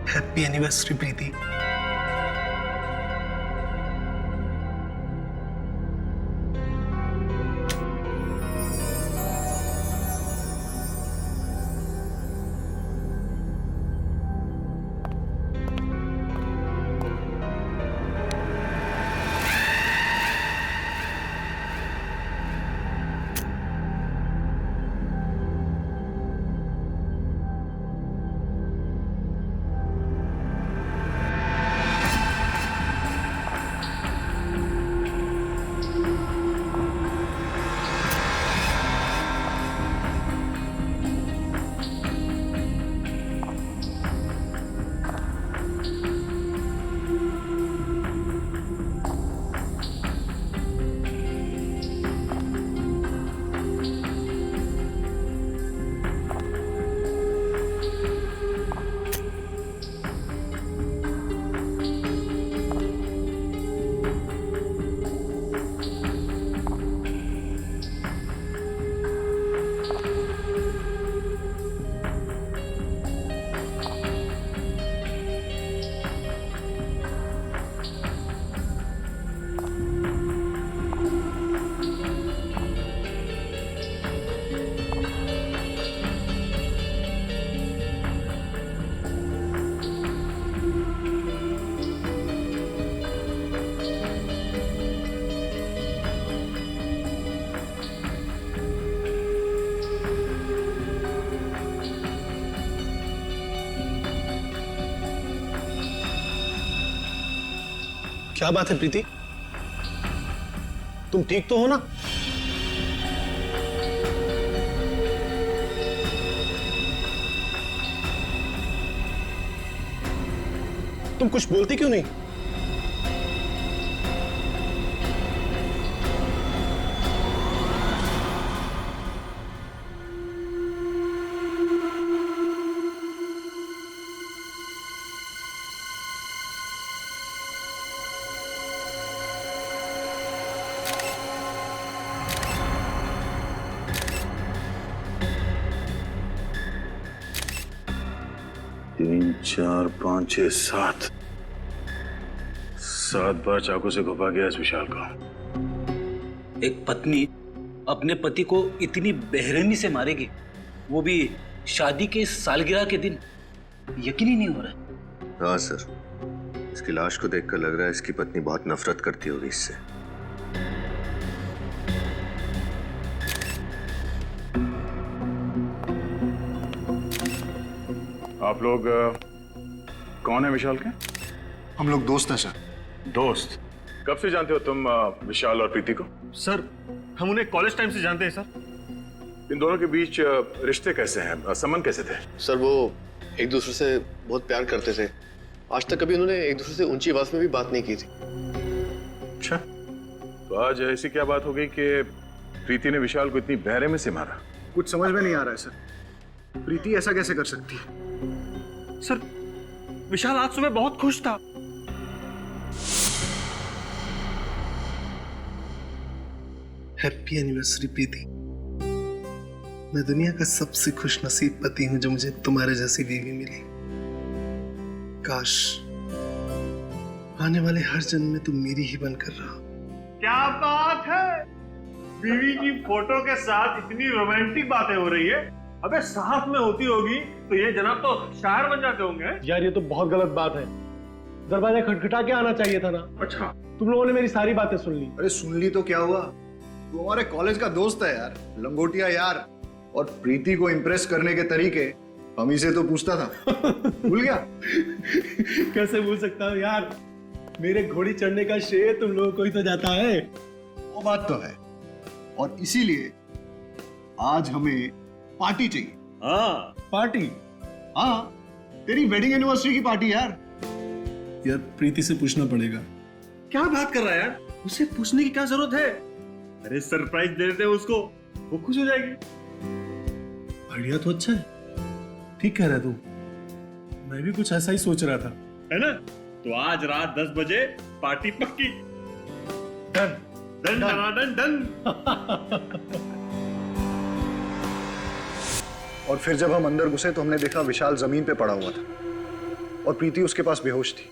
Happy anniversary प्रीति। क्या बात है प्रीति, तुम ठीक तो हो ना? तुम कुछ बोलती क्यों नहीं? तीन, चार, पाँच, छह, सात बार चाकू से घुपा गया इस विशाल को। एक पत्नी अपने पति को इतनी बेरहमी से मारेगी, वो भी शादी के सालगिरह के दिन, यकीन ही नहीं हो रहा है। हाँ सर, इसकी लाश को देखकर लग रहा है इसकी पत्नी बहुत नफरत करती होगी इससे। आप लोग कौन है विशाल के? हम लोग दोस्त हैं सर। दोस्त? कब से जानते हो तुम विशाल और प्रीति को? सर हम उन्हें कॉलेज टाइम से जानते हैं सर। इन दोनों के बीच रिश्ते कैसे हैं, संबंध कैसे थे? सर वो एक दूसरे से बहुत प्यार करते थे। आज तक कभी उन्होंने एक दूसरे से ऊंची आवाज में भी बात नहीं की थी। अच्छा, तो आज ऐसी क्या बात हो गई कि प्रीति ने विशाल को इतनी बेरहमी से मारा? कुछ समझ में नहीं आ रहा है सर, प्रीति ऐसा कैसे कर सकती है? सर विशाल आज सुबह बहुत खुश था। हैप्पी एनिवर्सरी प्रीति। मैं दुनिया का सबसे खुश नसीब पति हूं जो मुझे तुम्हारे जैसी बीवी मिली। काश आने वाले हर जन्म में तुम मेरी ही बनकर रहो। क्या बात है, बीवी की फोटो के साथ इतनी रोमांटिक बातें हो रही है। अबे साथ में होती होगी तो ये जनाब तो शायर बन जाते होंगे। यार ये तो बहुत गलत बात है, दरवाजा खटखटा के आना चाहिए था ना। अच्छा, तुम लोगों ने मेरी सारी बातें सुन ली। अरे सुन ली तो क्या हुआ, तू हमारे कॉलेज का दोस्त है यार, लंगोटिया यार। और प्रीति को इम्प्रेस करने के तरीके हम ही से तो पूछता था। भूल गया? कैसे भूल सकता हूँ यार, मेरे घोड़ी चढ़ने का श्रेय तुम लोगों को ही तो जाता है। वो बात तो है, और इसीलिए आज हमें पार्टी चाहिए। हाँ पार्टी? हाँ, तेरी वेडिंग एनिवर्सरी की पार्टी यार। यार प्रीति से पूछना पड़ेगा। क्या बात कर रहा है यार, उसे पूछने की क्या जरूरत है। अरे सरप्राइज दे देते उसको, वो खुश हो जाएगी। आइडिया तो अच्छा है, ठीक कह रहा है तू। मैं भी कुछ ऐसा ही सोच रहा था। है ना? तो आज रात 10 बजे पार्टी पक्की। Done done done done. और फिर जब हम अंदर घुसे तो हमने देखा विशाल जमीन पे पड़ा हुआ था और प्रीति उसके पास बेहोश थी।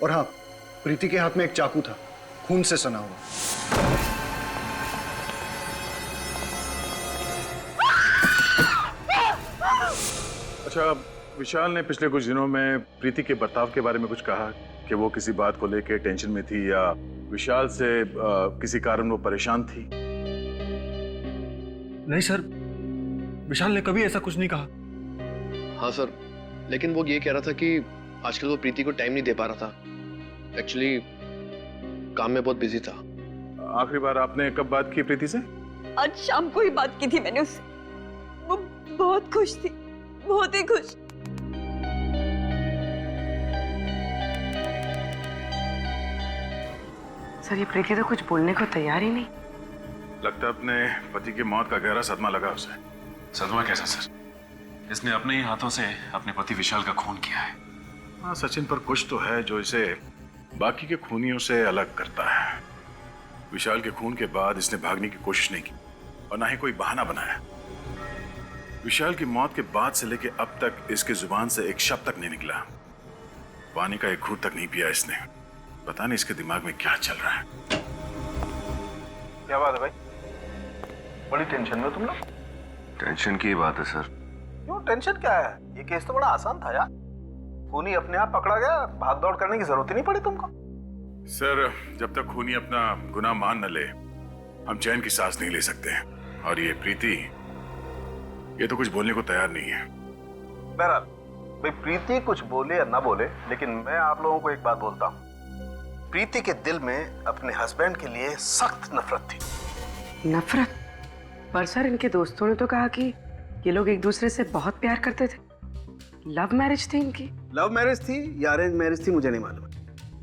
और हाँ, प्रीति के हाथ में एक चाकू था, खून से सना हुआ। अच्छा, विशाल ने पिछले कुछ दिनों में प्रीति के बर्ताव के बारे में कुछ कहा कि वो किसी बात को लेकर टेंशन में थी या विशाल से किसी कारण वो परेशान थी? नहीं सर, विशाल ने कभी ऐसा कुछ नहीं कहा। हाँ सर, लेकिन वो ये कह रहा था कि आजकल वो प्रीति को टाइम नहीं दे पा रहा था। एक्चुअली काम में बहुत बिजी था। आखिरी बार आपने कब बात की प्रीति से? आज शाम को ही बात की थी मैंने उससे। वो बहुत खुश थी, बहुत ही खुश। सर, ये प्रीति तो कुछ बोलने को तैयार ही नहीं। लगता है अपने पति की मौत का गहरा सदमा लगा उसे। सदमा कैसा सर? इसने अपने ही हाथों से अपने पति विशाल का खून किया है। हाँ, सचिन, पर कुछ तो है जो इसे बाकी के खूनियों से अलग करता है। विशाल के खून के बाद इसने भागने की कोशिश नहीं की और ना ही कोई बहाना बनाया। विशाल की मौत के बाद से लेके अब तक इसकी जुबान से एक शब्द तक नहीं निकला। पानी का एक घूंट तक नहीं पिया इसने। पता नहीं इसके दिमाग में क्या चल रहा है। क्या बात है भाई? बड़ी टेंशन में तुम लोग? टेंशन की बात है सर। क्यों टेंशन क्या है? ये केस तो बड़ा आसान था यार। खूनी अपने आप पकड़ा गया, भाग दौड़ करने की जरूरत ही नहीं पड़ी तुमको। सर, जब तक खूनी अपना गुनाह मान न ले, हम चैन की सांस नहीं ले सकते। और ये प्रीति, ये तो कुछ बोलने को तैयार नहीं है। बहरहाल, भाई प्रीति कुछ बोले या ना बोले, लेकिन मैं आप लोगों को एक बात बोलता हूँ। प्रीति के दिल में अपने हस्बैंड के लिए सख्त नफरत थी। नफरत? पर सर, इनके दोस्तों ने तो कहा कि ये लोग एक दूसरे से बहुत प्यार करते थे। लव मैरिज थी इनकी। लव मैरिज थी या अरेंज मैरिज थी मुझे नहीं मालूम,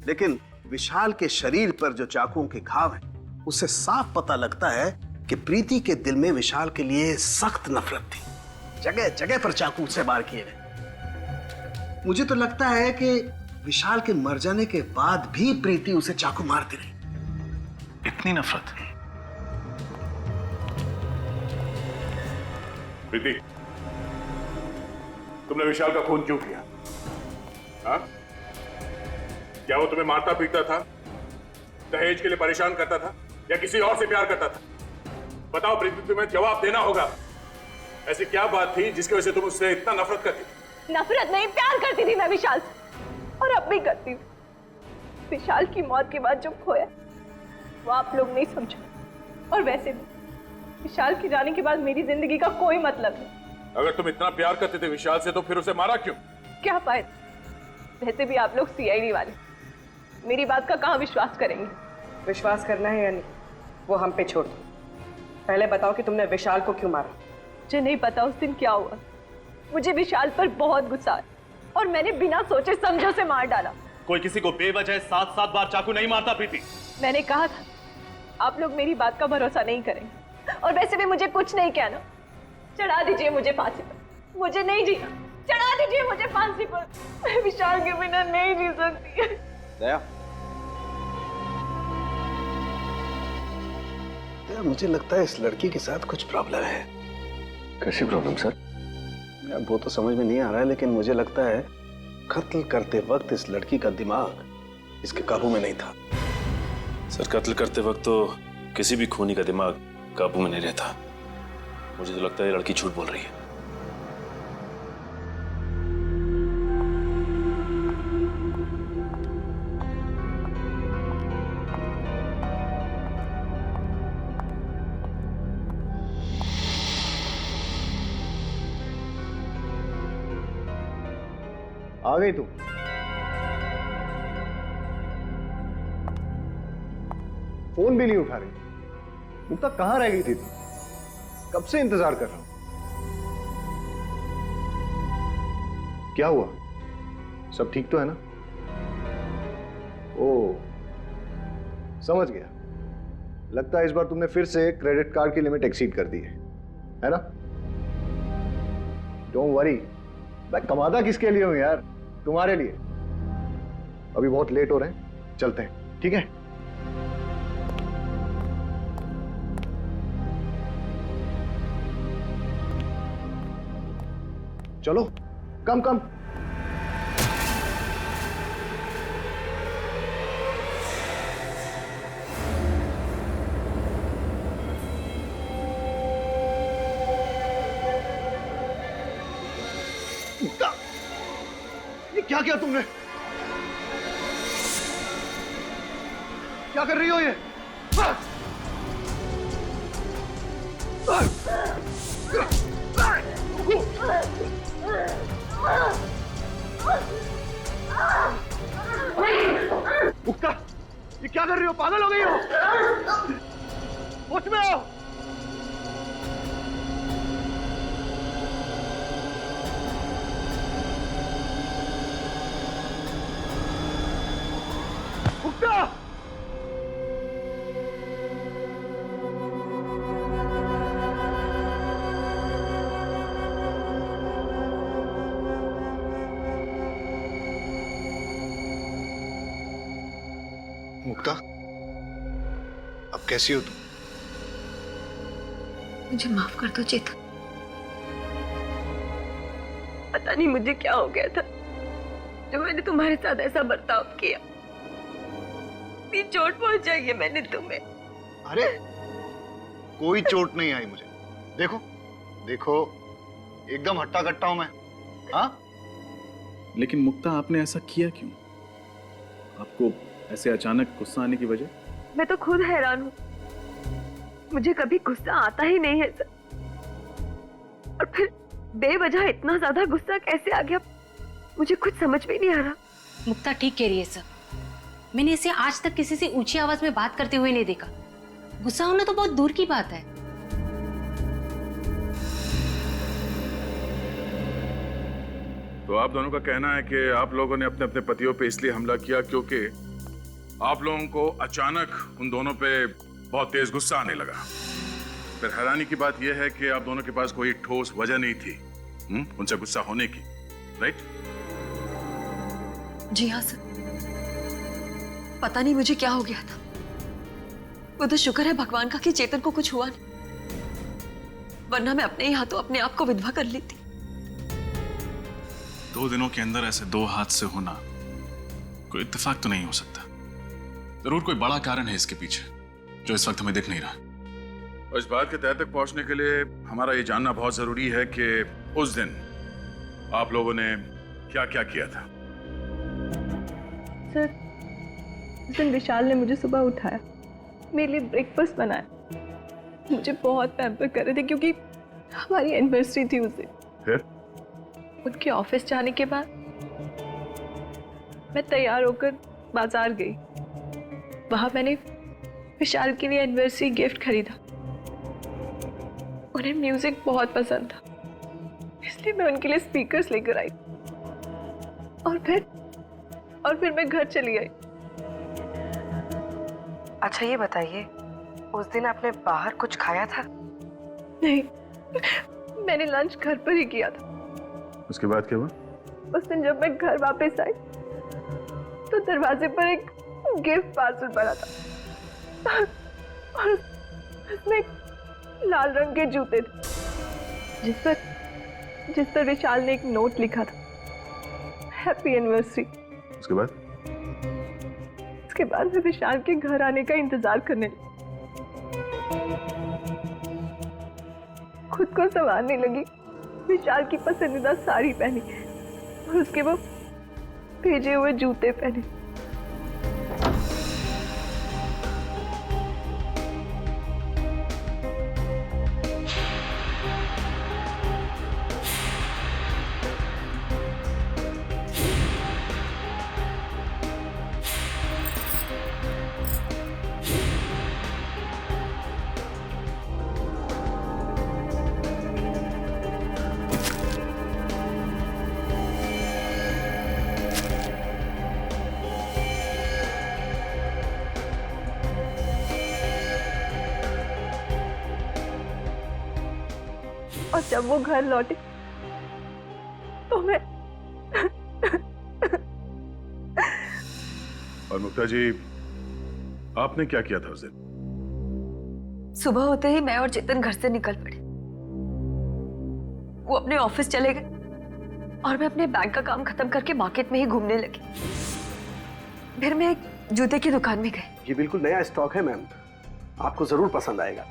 लेकिन विशाल के शरीर पर जो चाकुओं के घाव हैं, उससे साफ पता लगता है कि प्रीति के दिल में विशाल के लिए सख्त नफरत थी। जगह जगह पर चाकू से वार किए गए। मुझे तो लगता है कि विशाल के मर जाने के बाद भी प्रीति उसे चाकू मारती रही। इतनी नफरत? प्रीति, तुमने विशाल का खून क्यों किया? हाँ? क्या वो तुम्हें मारता पीटता था, दहेज के लिए परेशान करता था, या किसी और से प्यार करता था? बताओ प्रीति, तुम्हें जवाब देना होगा। ऐसी क्या बात थी जिसकी वजह से तुम उससे इतना नफरत करती थी? नफरत नहीं, प्यार करती थी मैं विशाल से, और अब भी करती हूँ। विशाल की मौत के बाद जो खोया वो आप लोग नहीं समझो। और वैसे भी विशाल की जाने के बाद मेरी जिंदगी का कोई मतलब नहीं। अगर तुम इतना प्यार करते थे विशाल से, तो फिर उसे मारा क्यों? क्या फायदा? वैसे भी आप लोग सीआईडी वाले मेरी बात का कहाँ विश्वास करेंगे? विश्वास करना है या नहीं, वो हम पे छोड़ दो। पहले बताओ कि तुमने विशाल को क्यों मारा? मुझे नहीं पता उस दिन क्या हुआ। मुझे विशाल पर बहुत गुस्सा आया और मैंने बिना सोचे समझे उसे मार डाला। कोई किसी को बेवजह 7-7 बार चाकू नहीं मारता प्रीति। मैंने कहा था आप लोग मेरी बात का भरोसा नहीं करेंगे, और वैसे भी मुझे कुछ नहीं कहना। चढ़ा दीजिए मुझे फांसी पर, मुझे नहीं जीना। चढ़ा दीजिए मुझे फांसी पर, मैं विशाल के बिना नहीं जी सकती। दया, मुझे लगता है इस लड़की के साथ कुछ प्रॉब्लम है। कैसी प्रॉब्लम सर? यार वो तो समझ में नहीं आ रहा है, लेकिन मुझे लगता है कत्ल करते वक्त इस लड़की का दिमाग इसके काबू में नहीं था। सर, कत्ल करते वक्त तो किसी भी खूनी का दिमाग काबू में नहीं रहता। मुझे तो लगता है ये लड़की झूठ बोल रही है। आ गई तू? फोन भी नहीं उठा रही। मुक्ता कहां रह गई थी तू? कब से इंतजार कर रहा हूं। क्या हुआ? सब ठीक तो है ना? ओ, समझ गया। लगता है इस बार तुमने फिर से क्रेडिट कार्ड की लिमिट एक्सीड कर दी है ना? डोंट वरी, मैं कमाता किसके लिए हूं यार? तुम्हारे लिए। अभी बहुत लेट हो रहे हैं, चलते हैं, ठीक है? चलो, कम कम। ये क्या किया तुमने? क्या कर रही हो ये? मुक्ता, ये क्या कर रही हो? पागल हो गई हो? होश में आओ। मुक्ता! मुक्ता, अब कैसी हो तुम? मुझे माफ कर दो चेतन। पता नहीं मुझे क्या हो गया था जो मैंने तुम्हारे साथ ऐसा बर्ताव किया। इतनी चोट पहुंचाई है मैंने तुम्हें। अरे कोई चोट नहीं आई मुझे। देखो देखो, एकदम हट्टा कट्टा हूं मैं। हाँ, लेकिन मुक्ता आपने ऐसा किया क्यों? आपको ऐसे अचानक गुस्सा आने की वजह? मैं तो खुद हैरान हूँ, मुझे कभी गुस्सा आता ही नहीं है सर। और फिर बेवजह इतना ज्यादा गुस्सा कैसे आ गया मुझे कुछ समझ में नहीं आ रहा। मुक्ता ठीक कह रही है सर, मैंने इसे आज तक किसी से ऊंची आवाज में बात करते हुए नहीं देखा। गुस्सा होना तो बहुत दूर की बात है। तो आप दोनों का कहना है कि आप लोगों ने अपने अपने पतियों पे इसलिए हमला किया क्योंकि आप लोगों को अचानक उन दोनों पे बहुत तेज गुस्सा आने लगा। फिर हैरानी की बात यह है कि आप दोनों के पास कोई ठोस वजह नहीं थी उनसे गुस्सा होने की, राइट? जी हाँ सर, पता नहीं मुझे क्या हो गया था। वो तो शुक्र है भगवान का कि चेतन को कुछ हुआ नहीं, वरना मैं अपने ही हाथों अपने आप को विधवा कर लेती। 2 दिनों के अंदर ऐसे 2 हादसे होना कोई इत्तेफाक तो नहीं हो सकता। जरूर कोई बड़ा कारण है इसके पीछे जो इस वक्त हमें दिख नहीं रहा। और इस बात के तह तक पहुंचने के लिए हमारा ये जानना बहुत जरूरी है कि उस दिन आप लोगों ने क्या क्या किया था। सर, उस दिन विशाल ने मुझे सुबह उठाया, मेरे लिए ब्रेकफास्ट बनाया, मुझे बहुत पैम्पर कर रहे थे क्योंकि हमारी एनिवर्सरी थी उस दिन। फिर उनके ऑफिस जाने के बाद मैं तैयार होकर बाजार गई। वहां मैंने विशाल के लिए एनिवर्सरी गिफ्ट खरीदा। उन्हें म्यूजिक बहुत पसंद था, इसलिए मैं उनके लिए स्पीकर्स लेकर आई और फिर मैं घर चली आई। अच्छा ये बताइए, उस दिन आपने बाहर कुछ खाया था? नहीं, मैंने लंच घर पर ही किया था। उसके बाद क्या हुआ? उस दिन जब मैं घर वापस आई तो दरवाजे पर एक गिफ्ट पार्सल पड़ा था और उसमें लाल रंग के जूते थे जिस पर विशाल ने एक नोट लिखा था, हैप्पी एनिवर्सरी। उसके बाद मैं विशाल के घर आने का इंतजार करने लगी, खुद को संवारने लगी, विशाल की पसंदीदा साड़ी पहनी और उसके वो भेजे हुए जूते पहने। और जब वो घर लौटे तो मैं और मुक्ता जी, आपने क्या किया था उस दिन? सुबह होते ही मैं और चेतन घर से निकल पड़े। वो अपने ऑफिस चले गए और मैं अपने बैंक का काम खत्म करके मार्केट में ही घूमने लगी। फिर मैं एक जूते की दुकान में गई। ये बिल्कुल नया स्टॉक है मैम, आपको जरूर पसंद आएगा।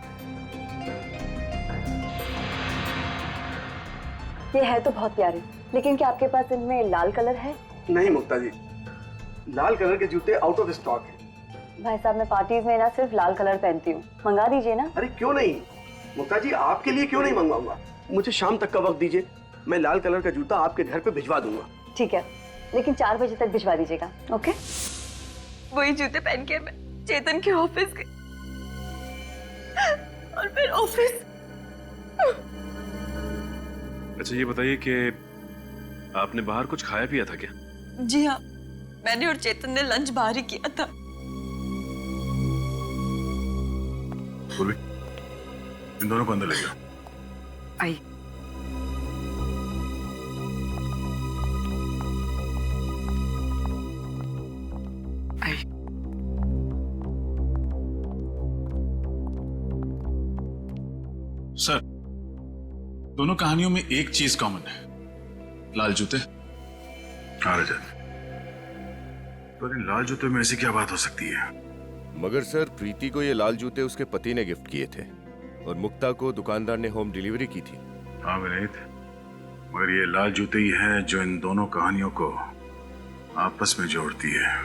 ये है तो बहुत प्यारे, लेकिन क्या आपके पास इनमें लाल कलर है? नहीं मुक्ता जी, लाल कलर के जूते आउट ऑफ स्टॉक है। भाई साहब, मैं पार्टीज में ना सिर्फ लाल कलर पहनती हूँ, मंगा दीजिए ना। अरे क्यों नहीं मुक्ता जी, आपके लिए क्यों नहीं मंगवाऊंगा। मुझे शाम तक का वक्त दीजिए, मैं लाल कलर का जूता आपके घर पे भिजवा दूंगा। ठीक है, लेकिन 4 बजे तक भिजवा दीजिएगा। ओके? वही जूते पहन के मैं चेतन के ऑफिस गई और फिर ऑफिस। अच्छा ये बताइए कि आपने बाहर कुछ खाया पिया था क्या? जी हाँ, मैंने और चेतन ने लंच बाहर ही किया था। पूर्वी, इन दोनों को अंदर ले जाओ। आई। आई। सर, दोनों कहानियों में एक चीज कॉमन है, लाल जूते। हाँ रजत, तो इन लाल जूते में ऐसी क्या बात हो सकती है? मगर सर, प्रीति को ये लाल जूते उसके पति ने गिफ्ट किए थे और मुक्ता को दुकानदार ने होम डिलीवरी की थी। हाँ विनीत, मगर ये लाल जूते ही है जो इन दोनों कहानियों को आपस में जोड़ती है।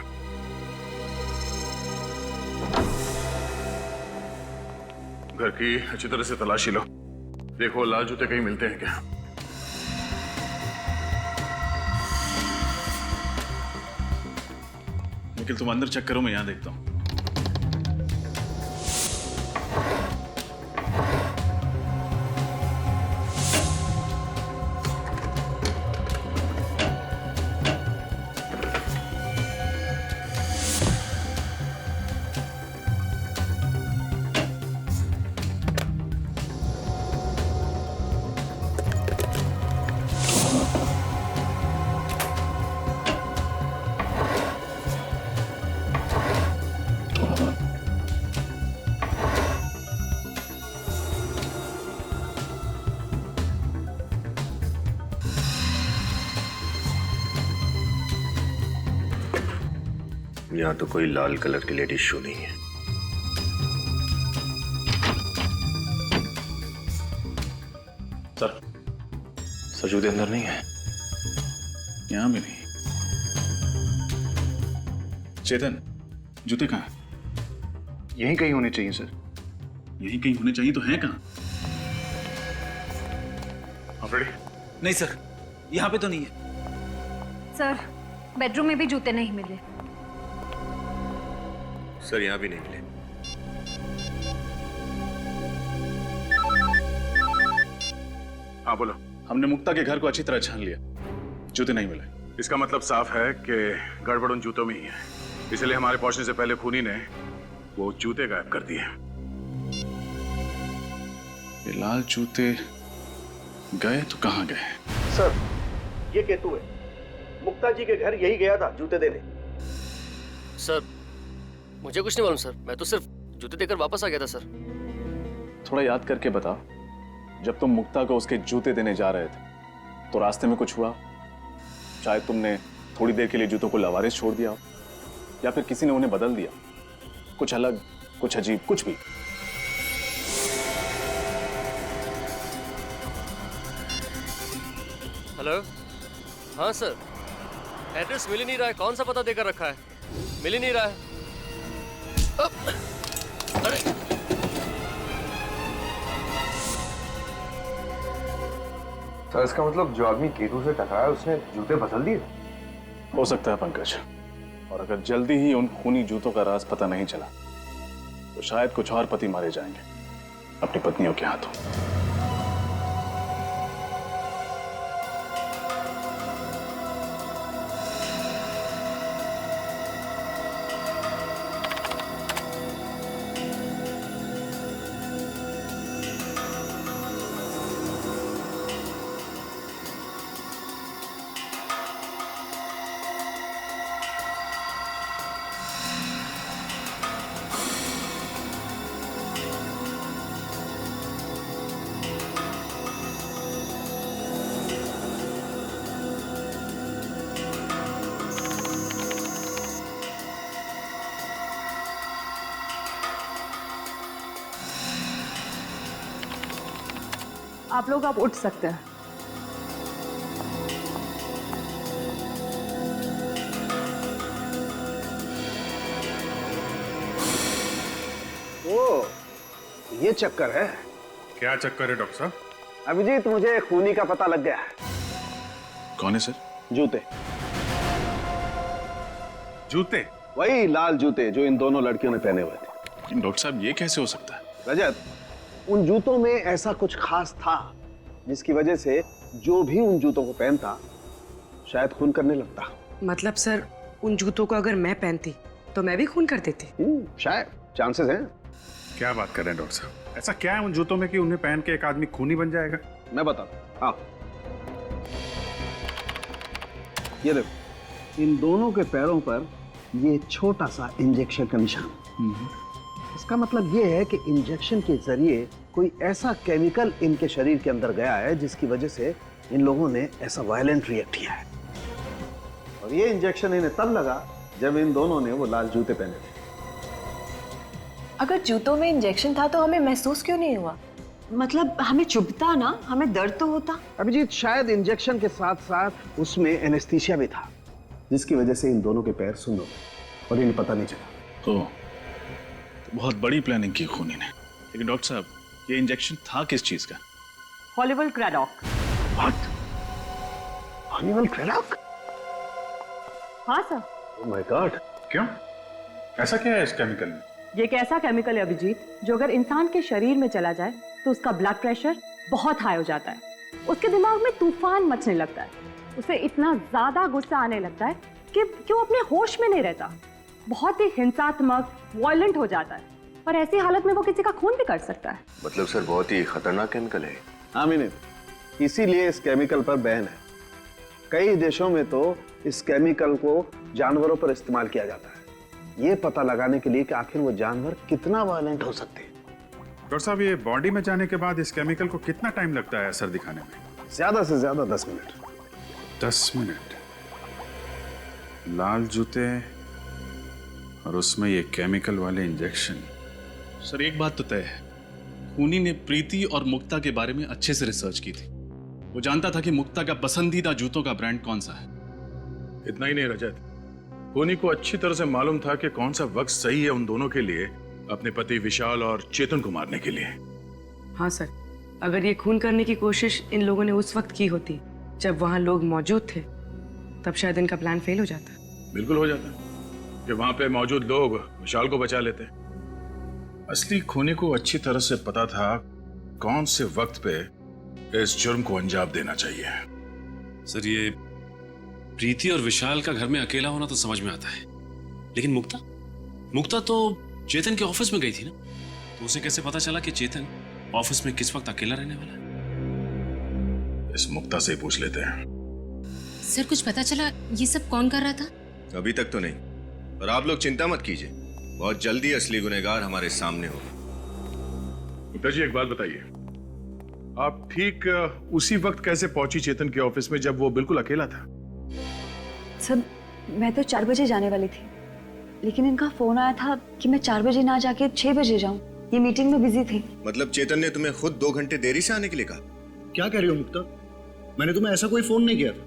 घर की अच्छी तरह से तलाशी लो, देखो लाल जूते कहीं मिलते हैं क्या। निखिल, तुम अंदर चेक करो, मैं यहां देखता हूं। यहाँ तो कोई लाल कलर की लेडीज शू नहीं है। सर जूते अंदर नहीं है। यहां भी नहीं। चेतन, जूते कहाँ हैं? यहीं कहीं होने चाहिए सर। यहीं कहीं होने चाहिए, तो हैं कहाँ? रेडी? नहीं सर, यहाँ पे तो नहीं है। सर, बेडरूम में भी जूते नहीं मिले। सर यहाँ भी नहीं मिले। हाँ बोलो। हमने मुक्ता के घर को अच्छी तरह छान लिया, जूते नहीं मिले। इसका मतलब साफ है कि गड़बड़ उन जूतों में ही है, इसलिए हमारे पहुंचने से पहले खूनी ने वो जूते गायब कर दिए। ये लाल जूते गए तो कहाँ गए? सर, ये केतु है, मुक्ता जी के घर यही गया था जूते देने। सर, मुझे कुछ नहीं मालूम सर, मैं तो सिर्फ जूते देकर वापस आ गया था सर। थोड़ा याद करके बताओ, जब तुम मुक्ता को उसके जूते देने जा रहे थे तो रास्ते में कुछ हुआ? शायद तुमने थोड़ी देर के लिए जूतों को लवारिस छोड़ दिया हो, या फिर किसी ने उन्हें बदल दिया, कुछ अलग, कुछ अजीब, कुछ भी। हेलो, हाँ सर, एड्रेस मिल ही नहीं रहा है, कौन सा पता देकर रखा है, मिल ही नहीं रहा है। अरे सर, इसका मतलब जो आदमी केतु से टकराया उसने जूते बदल दिए? हो सकता है पंकज, और अगर जल्दी ही उन खूनी जूतों का राज पता नहीं चला तो शायद कुछ और पति मारे जाएंगे अपनी पत्नियों के हाथों। आप लोग अब उठ सकते हैं। ओ, ये चक्कर है। क्या चक्कर है डॉक्टर साहब? अभिजीत, मुझे खूनी का पता लग गया है। कौन है सर? जूते। जूते? वही लाल जूते जो इन दोनों लड़कियों ने पहने हुए थे। डॉक्टर साहब ये कैसे हो सकता है? रजत, उन जूतों में ऐसा कुछ खास था जिसकी वजह से जो भी उन जूतों को पहनता शायद खून करने लगता। मतलब सर, उन जूतों को अगर मैं पहनती तो मैं भी खून कर देती? शायद, चांसेस हैं। क्या बात कर रहे हैं डॉक्टर साहब? ऐसा क्या है उन जूतों में कि उन्हें पहन के एक आदमी खूनी बन जाएगा? मैं बताता हूं। हाँ, ये देखो, इन दोनों के पैरों पर ये छोटा सा इंजेक्शन का निशान। इसका मतलब ये है कि इंजेक्शन के जरिए कोई ऐसा केमिकल इनके शरीर के अंदर गया है जिसकी वजह से इन लोगों ने ऐसा वायलेंट रिएक्ट किया है। और ये इंजेक्शन इन्हें तब लगा जब इन दोनों ने वो लाल जूते पहने थे। अगर जूतों में इंजेक्शन था तो हमें महसूस क्यों नहीं हुआ? मतलब हमें चुभता ना, हमें दर्द तो होता। अभिजीत, शायद इंजेक्शन के साथ साथ उसमें एनेस्थीसिया भी था जिसकी वजह से इन दोनों के पैर सुन्न हो गए और इन्हें पता नहीं चला। तो बहुत बड़ी प्लानिंग की खूनी ने। लेकिन डॉक्टर साहब, ये इंजेक्शन था किस चीज का? हॉलीवुड क्रेडॉक। व्हाट? हॉलीवुड क्रेडॉक? हाँ सर। Oh my God. क्यों? ऐसा क्या है इस केमिकल में? ये एक ऐसा केमिकल है अभिजीत जो अगर इंसान के शरीर में चला जाए तो उसका ब्लड प्रेशर बहुत हाई हो जाता है, उसके दिमाग में तूफान मचने लगता है, उसे इतना ज्यादा गुस्सा आने लगता है कि वो अपने होश में नहीं रहता, बहुत ही हिंसात्मक, वायलेंट हो जाता है, और ऐसी हालत में वो किसी का खून भी कर सकता है। मतलब सर बहुत ही खतरनाक केमिकल है। हाँ मिनी, इसीलिए इस केमिकल पर बैन है। कई देशों में तो इस केमिकल को जानवरों पर इस्तेमाल किया जाता है, ये पता लगाने के लिए कि आखिर वो जानवर कितना वायलेंट हो सकते हैं। डॉक्टर साहब, ये बॉडी में जाने के बाद इस केमिकल को कितना टाइम लगता है असर दिखाने में? ज्यादा से ज्यादा 10 मिनट। 10 मिनट? लाल जूते और उसमें ये केमिकल वाले इंजेक्शन। सर एक बात तो तय है, खूनी ने प्रीति और मुक्ता के बारे में अच्छे से रिसर्च की थी। वो जानता था कि मुक्ता का पसंदीदा जूतों का ब्रांड कौन सा है। इतना ही नहीं रजत, खूनी को अच्छी तरह से मालूम था कि कौन सा वक्त सही है उन दोनों के लिए, अपने पति विशाल और चेतन को मारने के लिए। हाँ सर, अगर ये खून करने की कोशिश इन लोगों ने उस वक्त की होती जब वहां लोग मौजूद थे, तब शायद इनका प्लान फेल हो जाता। बिल्कुल हो जाता कि वहां पे मौजूद लोग विशाल को बचा लेते। असली खूनी को अच्छी तरह से पता था कौन से वक्त पे इस जुर्म को अंजाम देना चाहिए। सर ये प्रीति और विशाल का घर में अकेला होना तो समझ में आता है, लेकिन मुक्ता तो चेतन के ऑफिस में गई थी ना, तो उसे कैसे पता चला कि चेतन ऑफिस में किस वक्त अकेला रहने वाला है? इस मुक्ता से ही पूछ लेते हैं। सर कुछ पता चला ये सब कौन कर रहा था? अभी तक तो नहीं, और आप लोग चिंता मत कीजिए, बहुत जल्दी असली गुनहगार हमारे सामने होगा। मुक्ता जी एक बात बताइए, आप ठीक उसी वक्त कैसे पहुंची चेतन के ऑफिस में जब वो बिल्कुल अकेला था? सर मैं तो 4 बजे जाने वाली थी, लेकिन इनका फोन आया था कि मैं 4 बजे ना जाके 6 बजे जाऊं। ये मीटिंग में बिजी थे। मतलब चेतन ने तुम्हें खुद 2 घंटे देरी से आने के लिए कहा? क्या कह रही हो मुक्ता? मैंने तुम्हें ऐसा कोई फोन नहीं किया था।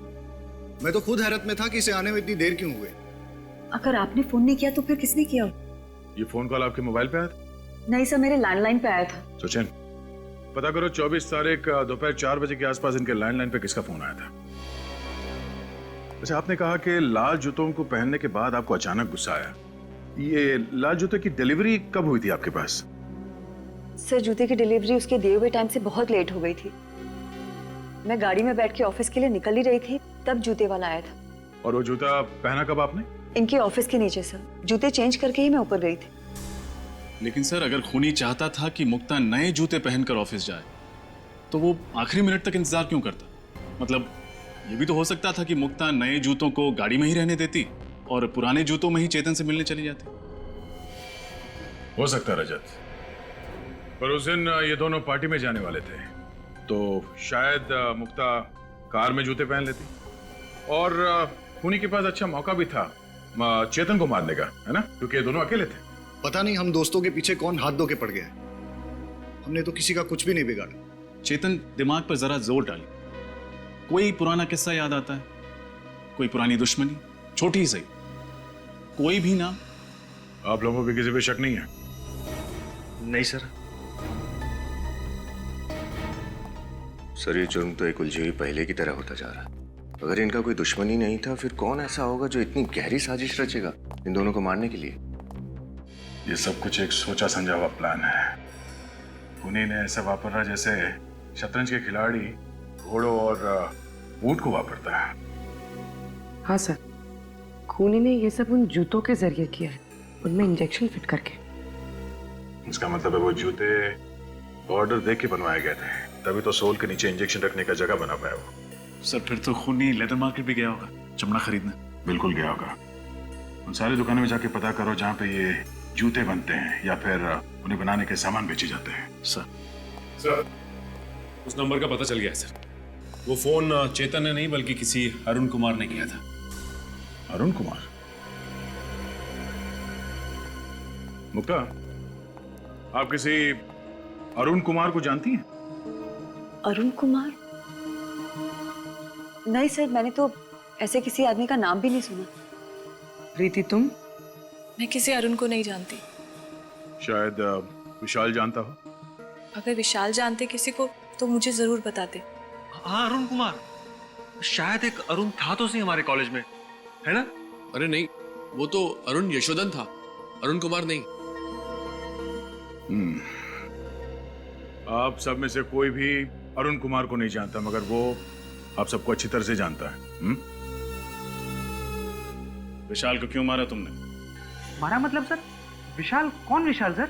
मैं तो खुद हैरत में था कि इसे आने में इतनी देर क्यों हुई। अगर आपने फोन नहीं किया तो फिर किसने किया? ये फोन कॉल आपके मोबाइल पे आया था? नहीं सर, मेरे लैंडलाइन पे आया था। सोचें, पता करो 24 तारीख दोपहर 4 बजे के आसपास इनके लैंडलाइन पे किसका फोन आया था। वैसे आपने कहा कि लाल जूतों को पहनने के बाद आपको अचानक गुस्सा आया। ये लाल जूते की डिलीवरी कब हुई थी आपके पास? सर जूते की डिलीवरी उसके दिए हुए टाइम से बहुत लेट हो गई थी। मैं गाड़ी में बैठ के ऑफिस के लिए निकल ही रही थी, तब जूते वाला आया था। और वो जूता पहना कब आपने? इनके ऑफिस के नीचे सर, जूते चेंज करके ही मैं ऊपर गई थी। लेकिन सर अगर खूनी चाहता था कि मुक्ता नए जूते पहनकर ऑफिस जाए, तो वो आखिरी मिनट तक इंतजार क्यों करता? मतलब ये भी तो हो सकता था कि मुक्ता नए जूतों को गाड़ी में ही रहने देती और पुराने जूतों में ही चेतन से मिलने चली जाती। हो सकता रजत, पर उस दिन ये दोनों पार्टी में जाने वाले थे, तो शायद मुक्ता कार में जूते पहन लेती, और खूनी के पास अच्छा मौका भी था चेतन को मारने का, है ना, क्योंकि ये दोनों अकेले थे। पता नहीं हम दोस्तों के पीछे कौन हाथ धो के पड़ गया। हमने तो किसी का कुछ भी नहीं बिगाड़ा। चेतन दिमाग पर जरा जोर डाली। कोई पुराना किस्सा याद आता है, कोई पुरानी दुश्मनी, छोटी ही सही, कोई भी ना। आप लोगों को किसी पे शक नहीं है? नहीं सर। सर ये जुर्म तो एक उलझी हुई पहले की तरह होता जा रहा है। अगर इनका कोई दुश्मनी नहीं था फिर कौन ऐसा होगा जो इतनी गहरी साजिश रचेगा इन दोनों को मारने के लिए? ये सब कुछ एक सोचा समझा हुआ प्लान है। उन्हीं ने ऐसा वापरा जैसे शतरंज के खिलाड़ी घोड़ों और ऊंट को वापरता है। हाँ सर, खूनी ने ये सब उन जूतों के जरिए किया है, उनमें इंजेक्शन फिट करके। इसका मतलब है वो जूते ऑर्डर देख के बनवाए गए थे, तभी तो सोल के नीचे इंजेक्शन रखने का जगह बना पाया वो। सर फिर तो खूनी लेदर मार्केट भी गया होगा चमड़ा खरीदने। बिल्कुल गया होगा। उन सारी दुकानों में जाके पता करो जहाँ पे ये जूते बनते हैं या फिर उन्हें बनाने के सामान बेचे जाते हैं। सर उस नंबर का पता चल गया है सर। वो फोन चेतन ने नहीं बल्कि किसी अरुण कुमार ने किया था। अरुण कुमार? मुक्ता, आप किसी अरुण कुमार को जानती हैं? अरुण कुमार? नहीं सर, मैंने तो ऐसे किसी आदमी का नाम भी नहीं सुना। प्रीति तुम? मैं किसी अरुण को नहीं जानती। शायद विशाल जानता हो। अगर विशाल जानते किसी को तो मुझे जरूर बताते। हाँ अरुण कुमार, शायद एक अरुण था तो सही हमारे कॉलेज में, है ना? अरे नहीं, वो तो अरुण यशोधन था, अरुण कुमार नहीं। आप सब में से कोई भी अरुण कुमार को नहीं जानता, मगर वो आप सबको अच्छी तरह से जानता है। विशाल को क्यों मारा तुमने? मारा मतलब सर? विशाल? कौन विशाल सर?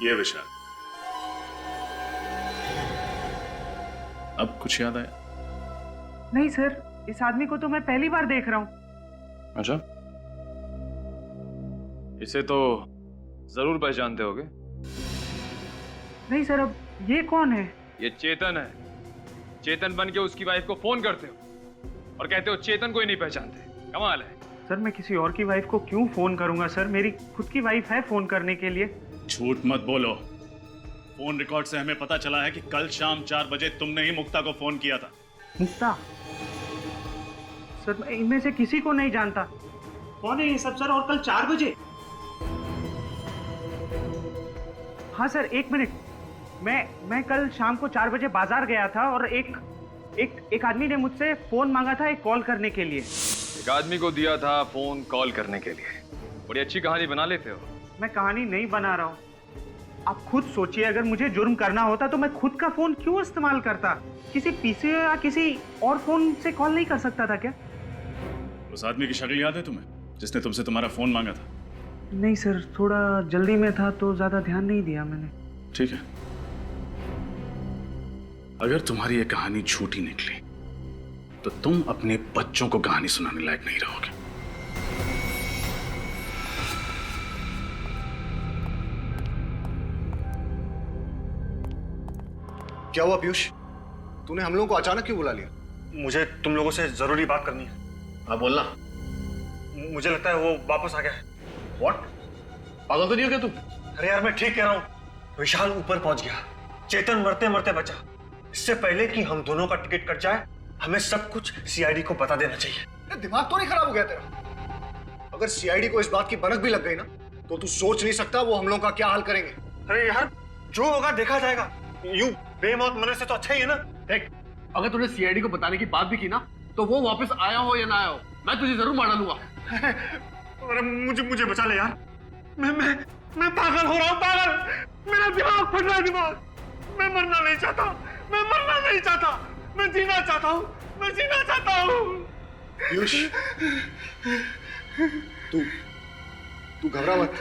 ये विशाल। अब कुछ याद आया? नहीं सर, इस आदमी को तो मैं पहली बार देख रहा हूँ। अच्छा, इसे तो जरूर पहचानते होगे। नहीं सर, अब ये कौन है? ये चेतन है। चेतन बन के उसकी वाइफ को फोन करते हो और कहते हो चेतन को ही नहीं पहचानते। कमाल है। सर मैं किसी और की वाइफ को क्यों फोन करूंगा सर? मेरी खुद की वाइफ है फोन करने के लिए। झूठ मत बोलो। फोन रिकॉर्ड से हमें पता चला है कि कल शाम 4 बजे तुमने ही मुक्ता को फोन किया था। मुक्ता? सर मैं इनमें से किसी को नहीं जानता। कौन है ये सब सर? और कल 4 बजे? हाँ सर, 1 मिनट। मैं कल शाम को 4 बजे बाजार गया था और एक आदमी ने मुझसे फोन मांगा था एक कॉल करने के लिए। एक आदमी को दिया था फोन कॉल करने के लिए। बड़ी अच्छी कहानी बना लेते हो। मैं कहानी नहीं बना रहा हूँ। आप खुद सोचिए, अगर मुझे जुर्म करना होता तो मैं खुद का फोन क्यों इस्तेमाल करता? किसी पीसी या किसी और फोन से कॉल नहीं कर सकता था क्या? उस आदमी की शक्ल याद है तुम्हें जिसने तुमसे तुम्हारा फोन मांगा था? नहीं सर, थोड़ा जल्दी में था तो ज्यादा ध्यान नहीं दिया मैंने। ठीक है, अगर तुम्हारी ये कहानी झूठी निकली तो तुम अपने बच्चों को कहानी सुनाने लायक नहीं रहोगे। क्या हुआ पीयूष? तूने हम लोगों को अचानक क्यों बुला लिया? मुझे तुम लोगों से जरूरी बात करनी है। हाँ बोलना। मुझे लगता है वो वापस आ गया है। व्हाट? पागल तो नहीं हो क्या तुम? अरे यार मैं ठीक कह रहा हूँ। विशाल ऊपर पहुंच गया, चेतन मरते मरते बचा। इससे पहले कि हम दोनों का टिकट कट जाए हमें सब कुछ सीआईडी को बता देना चाहिए। दिमाग तो नहीं खराब हो गया तेरा? अगर सीआईडी को इस बात की भनक भी लग गई ना तो तू सोच नहीं सकता वो हम लोगों का क्या हाल करेंगे। अरे यार जो होगा देखा जाएगा। यूं बेमौत मरने से तो अच्छा ही है ना। देख, अगर तूने सीआईडी को बताने की बात भी की ना तो वो वापस आया हो या ना आया हो, मैं तुझे जरूर मार डालूंगा। अरे मुझे बचा ले यार। मैं पागल हो रहा हूँ, पागल। मेरा दिमाग फट रहा है, दिमाग। मैं मरना नहीं चाहता, मैं मरना नहीं चाहता, मैं जीना चाहता हूँ, मैं जीना चाहता हूँ। पीयूष, तू घबरा मत।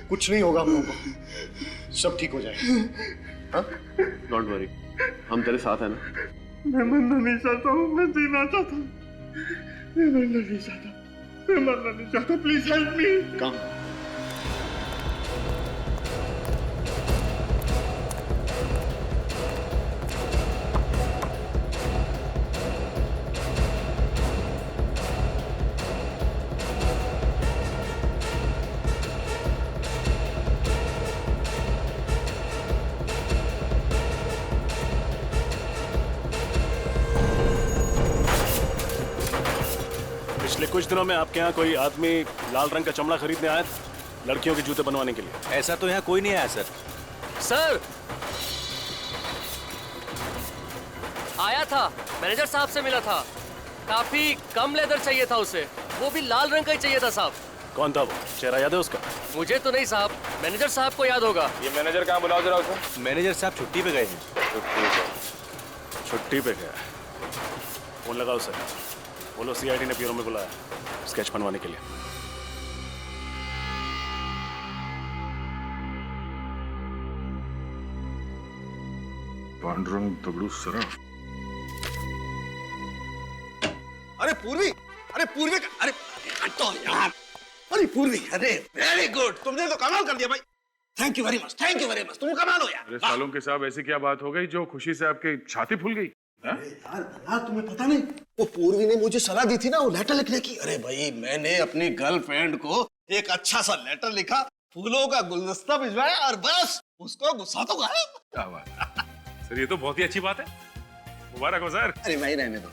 कुछ नहीं होगा हम लोगों को, सब ठीक हो जाएगा। डोंट वरी, हम तेरे साथ हैं ना। मैं मरना नहीं चाहता हूँ, मैं जीना चाहता हूँ। मैं मरना नहीं चाहता, मैं मरना नहीं चाहता। Please help me. कम। कुछ दिनों में आपके यहाँ कोई आदमी लाल रंग का चमड़ा खरीदने आया था लड़कियों के जूते बनवाने के लिए? ऐसा तो यहाँ कोई नहीं आया सर। सर आया था, मैनेजर साहब से मिला था। काफी कम लेदर चाहिए था उसे, वो भी लाल रंग का ही चाहिए था साहब। कौन था वो? चेहरा याद है उसका? मुझे तो नहीं साहब, मैनेजर साहब को याद होगा। ये मैनेजर कहाँ, बुलाओ जरा उसे। मैनेजर साहब छुट्टी पे गए हैं। छुट्टी पे गया? फोन लगाओ उसे, बोलो सीआईडी ने ब्यूरो में बुलाया स्केच बनवाने के लिए। पांडुरंग दगड़ू सराफ। अरे पूर्वी, अरे पूर्वी, अरे हटो यार। अरे पूर्वी, अरे वेरी गुड, तुमने तो कमाल कर दिया भाई। Thank you very much, thank you very much, तुम कमाल हो यार। अरे सालों के साहब, ऐसी क्या बात हो गई जो खुशी से आपकी छाती फूल गई? यार तुम्हें पता नहीं, वो पूर्वी ने मुझे सलाह दी थी ना वो लेटर लिखने की। अरे भाई मैंने अपनी गर्लफ्रेंड को एक अच्छा सा लेटर लिखा, फूलों का गुलदस्ता भिजवाया और बस उसको गुस्सा तो गायब। क्या बात सर, ये तो बहुत ही अच्छी बात है। मुबारक हो सर। अरे भाई रहने दो,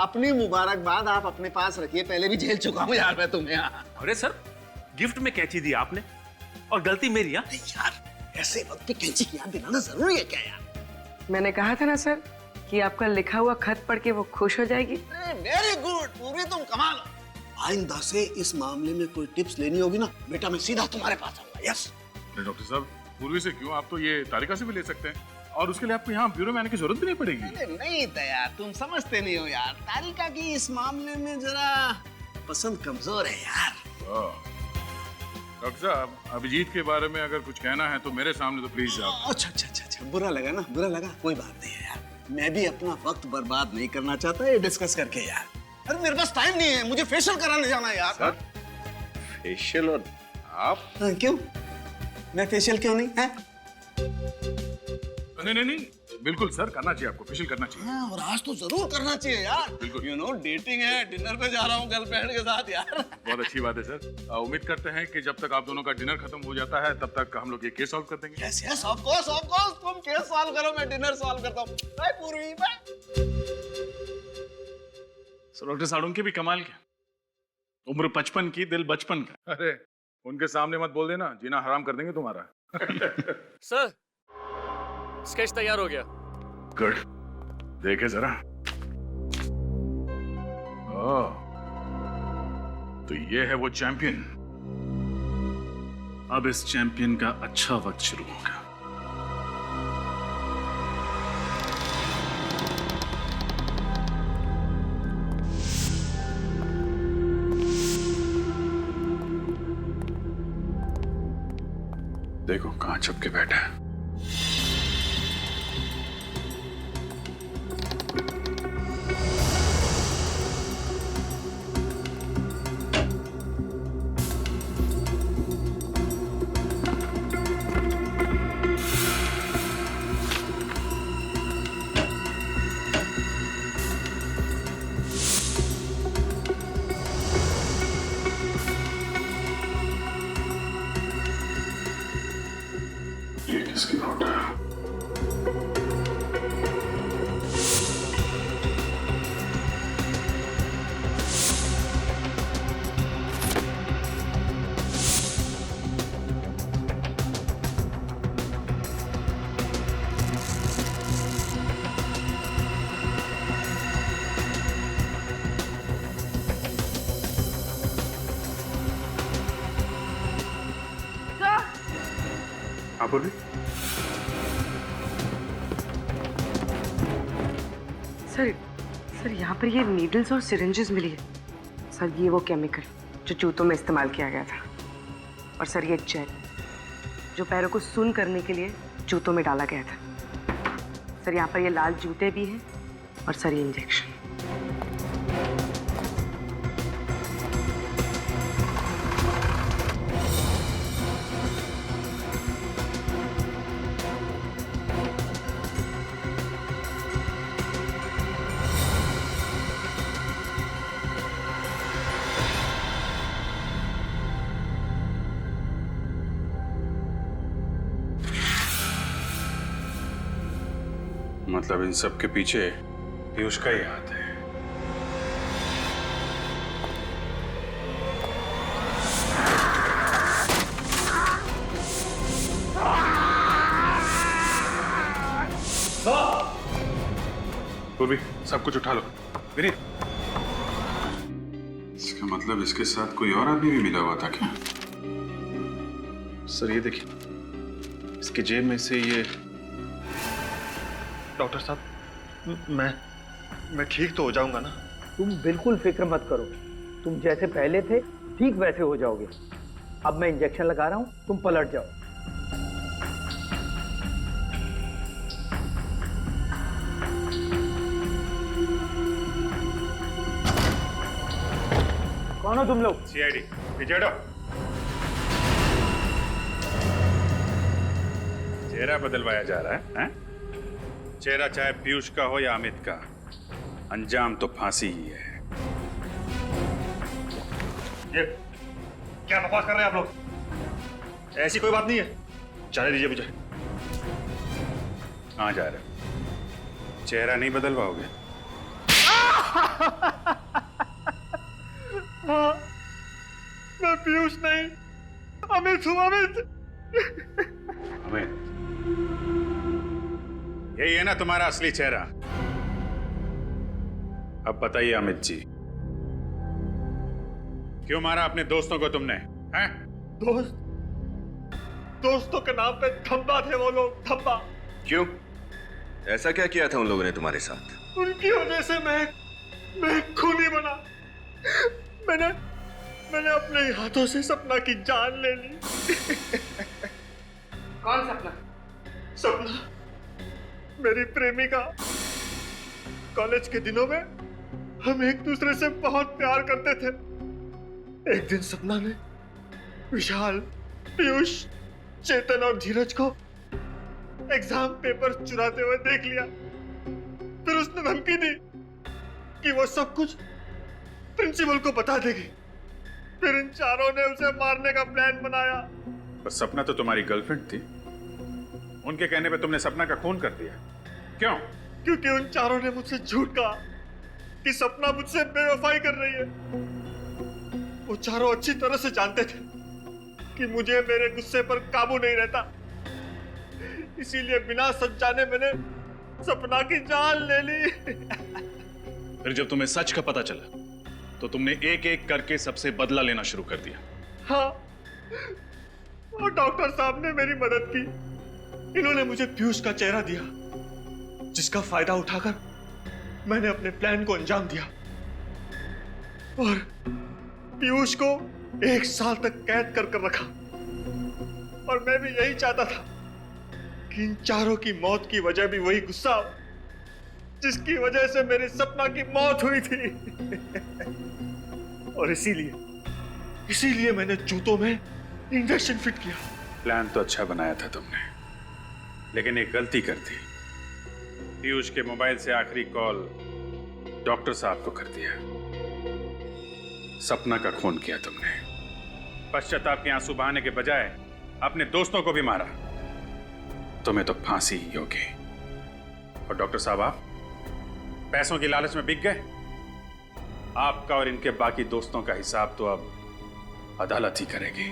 अपनी मुबारकबाद आप अपने पास रखिए, पहले भी झेल चुका हूँ यार मैं तुम्हें। अरे सर, गिफ्ट में कैंची दी आपने और गलती मेरी। यार ऐसे वक्त पे कैंची की याद दिलाना जरूरी है क्या यार? मैंने कहा था ना सर कि आपका लिखा हुआ खत पढ़ के वो खुश हो जाएगी। वेरी गुड पूरी, तुम कमाल हो। आइंदा से इस मामले में कोई टिप्स लेनी होगी ना बेटा, मैं सीधा तुम्हारे पास आऊंगा। यस डॉक्टर साहब, पूर्वी से क्यों, आप तो ये तारिका से भी ले सकते हैं और उसके लिए आपको यहाँ ब्यूरो में आने की जरूरत भी नहीं पड़ेगी। अरे नहीं दया, तुम समझते नहीं हो यार, तारिका की इस मामले में जरा पसंद कमजोर है यार। डॉक्टर साहब, अभिजीत के बारे में अगर कुछ कहना है तो मेरे सामने तो प्लीज आप। अच्छा अच्छा अच्छा अच्छा, बुरा लगा ना, बुरा लगा, कोई बात नहीं है यार। मैं भी अपना वक्त बर्बाद नहीं करना चाहता ये डिस्कस करके यार। अरे मेरे पास टाइम नहीं है, मुझे फेशियल कराने जाना है यार। सर, फेशियल और आप? क्यों, मैं फेशियल क्यों नहीं है? नहीं नहीं नहीं, बिल्कुल सर, करना चाहिए आपको, फेशियल करना चाहिए। हाँ, और आज तो जरूर करना चाहिए यार। बिल्कुल। यू नो डेटिंग है, डिनर पे जा रहा हूँ गर्लफ्रेंड के साथ यार। बहुत अच्छी बात है सर। उम्मीद करते हैं कि जब तक आप दोनों का डिनर खत्म हो जाता है तब तक हम लोग ये केस सॉल्व कर देंगे। यस यस, ऑफ कोर्स तुम केस सॉल्व करो, मैं डिनर सॉल्व करता हूँ। बाय पूर्वी, बाय। सर डॉक्टर साड़ुंके भी कमाल के, उम्र 55 की, दिल बचपन का। अरे उनके सामने मत बोल देना, जीना हराम कर देंगे तुम्हारा। सर स्केच तैयार हो गया। गुड, देखे जरा। ओह, तो ये है वो चैंपियन। अब इस चैंपियन का अच्छा वक्त शुरू होगा। देखो कहां छुप के बैठा है। ये किसकी फोटो है? आप बोलिए। सर यहाँ पर ये नीडल्स और सिरिंजेस मिली है। सर ये वो केमिकल जो जूतों में इस्तेमाल किया गया था। और सर ये जेल जो पैरों को सुन्न करने के लिए जूतों में डाला गया था। सर यहाँ पर ये लाल जूते भी हैं और सर ये इंजेक्शन। मतलब इन सब के पीछे पीयूष का ही हाथ है। पूर्वी, सब कुछ उठा लो। विनीत, इसका मतलब इसके साथ कोई और आदमी भी मिला हुआ था क्या? सर ये देखिए, इसकी जेब में से ये। डॉक्टर साहब, मैं ठीक तो हो जाऊंगा ना? तुम बिल्कुल फिक्र मत करो, तुम जैसे पहले थे ठीक वैसे हो जाओगे। अब मैं इंजेक्शन लगा रहा हूं, तुम पलट जाओ। कौन हो तुम लोग? सीआईडी, पीछे हटो। चेहरा बदलवाया जा रहा है? चेहरा चाहे पीयूष का हो या अमित का, अंजाम तो फांसी ही है। ये क्या बकवास कर रहे हैं आप लोग? ऐसी कोई बात नहीं है, जाने दीजिए मुझे। कहाँ जा रहे हो? चेहरा नहीं बदलवाओगे? हाँ, मैं पीयूष नहीं, अमित हूँ। अमित, यही है ना तुम्हारा असली चेहरा? अब बताइए अमित जी, क्यों मारा अपने दोस्तों को तुमने? हैं? दोस्तों के नाम पे धब्बा थे वो लोग, धब्बा। क्यों? ऐसा क्या किया था उन लोगों ने तुम्हारे साथ? उनकी वजह से मैं खूनी बना। मैंने अपने ही हाथों से सपना की जान ले ली। कौन सपना? सपना मेरी प्रेमिका। कॉलेज के दिनों में हम एक दूसरे से बहुत प्यार करते थे। एक दिन सपना ने विशाल, पीयूष, चेतन और धीरज को एग्जाम पेपर चुराते हुए देख लिया। फिर उसने धमकी दी कि वो सब कुछ प्रिंसिपल को बता देगी। फिर इन चारों ने उसे मारने का प्लान बनाया। पर सपना तो तुम्हारी गर्लफ्रेंड थी, उनके कहने पे तुमने सपना का खून कर दिया। क्यों? क्योंकि उन चारों ने मुझसे झूठ कहा कि सपना मुझसे बेवफाई कर रही है। वो चारों अच्छी तरह से जानते थे कि मुझे मेरे गुस्से पर काबू नहीं रहता, इसीलिए बिना सच जाने मैंने सपना की जान ले ली। फिर जब तुम्हें सच का पता चला तो तुमने एक एक करके सबसे बदला लेना शुरू कर दिया। हाँ, और डॉक्टर साहब ने मेरी मदद की। इन्होंने मुझे पीयूष का चेहरा दिया, जिसका फायदा उठाकर मैंने अपने प्लान को अंजाम दिया और पीयूष को 1 साल तक कैद कर रखा। और मैं भी यही चाहता था कि इन चारों की मौत की वजह भी वही गुस्सा हो जिसकी वजह से मेरी सपना की मौत हुई थी। और इसीलिए मैंने जूतों में इंजेक्शन फिट किया। प्लान तो अच्छा बनाया था तुमने, लेकिन एक गलती कर दी। पीयूष के मोबाइल से आखिरी कॉल डॉक्टर साहब को कर दिया। सपना का खून किया तुमने। पश्चाताप के आंसू बहाने के बजाय अपने दोस्तों को भी मारा। तुम्हें तो फांसी ही होगी। और डॉक्टर साहब, आप पैसों की लालच में बिक गए। आपका और इनके बाकी दोस्तों का हिसाब तो अब अदालत ही करेगी।